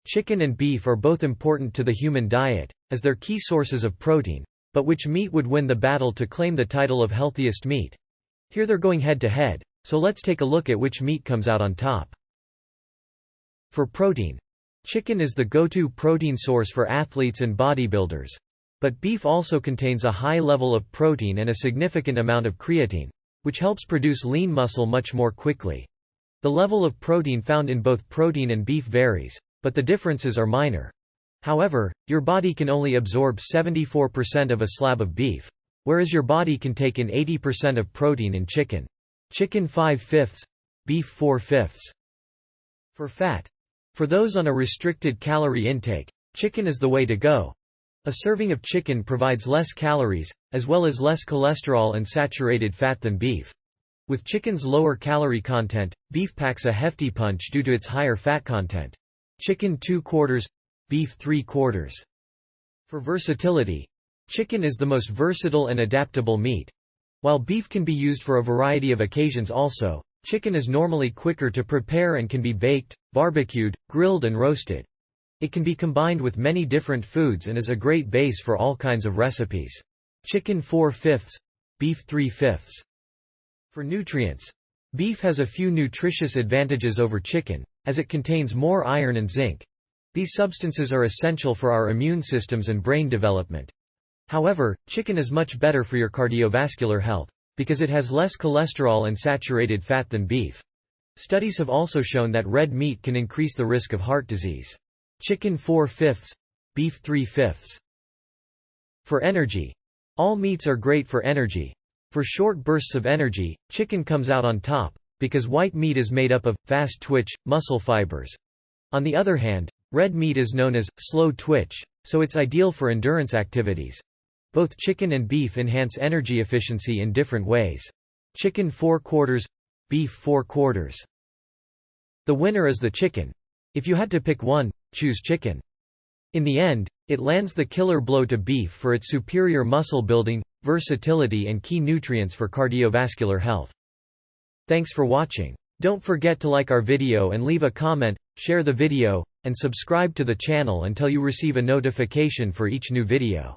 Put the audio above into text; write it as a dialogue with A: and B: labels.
A: Chicken and beef are both important to the human diet, as they're key sources of protein, but which meat would win the battle to claim the title of healthiest meat? Here they're going head to head, so let's take a look at which meat comes out on top. For protein, chicken is the go-to protein source for athletes and bodybuilders. But beef also contains a high level of protein and a significant amount of creatine, which helps produce lean muscle much more quickly. The level of protein found in both protein and beef varies, but the differences are minor. However, your body can only absorb 74% of a slab of beef, whereas your body can take in 80% of protein in chicken. Chicken 5/5, beef 4/5. For fat. For those on a restricted calorie intake, chicken is the way to go. A serving of chicken provides less calories, as well as less cholesterol and saturated fat than beef. With chicken's lower calorie content, beef packs a hefty punch due to its higher fat content. Chicken 2/4, beef 3/4. For versatility, chicken is the most versatile and adaptable meat. While beef can be used for a variety of occasions also, chicken is normally quicker to prepare and can be baked, barbecued, grilled and roasted. It can be combined with many different foods and is a great base for all kinds of recipes. Chicken 4/5, beef 3/5. For nutrients, beef has a few nutritious advantages over chicken, as it contains more iron and zinc. These substances are essential for our immune systems and brain development. However, chicken is much better for your cardiovascular health, because it has less cholesterol and saturated fat than beef. Studies have also shown that red meat can increase the risk of heart disease. Chicken 4/5, beef 3/5. For energy, all meats are great for energy. For short bursts of energy, chicken comes out on top, because white meat is made up of fast twitch muscle fibers. On the other hand, red meat is known as slow twitch, so it's ideal for endurance activities. Both chicken and beef enhance energy efficiency in different ways. Chicken 4/4, beef 4/4. The winner is the chicken. If you had to pick one, choose chicken. In the end, it lands the killer blow to beef for its superior muscle building, versatility and key nutrients for cardiovascular health. Thanks for watching. Don't forget to like our video and leave a comment, share the video, and subscribe to the channel until you receive a notification for each new video.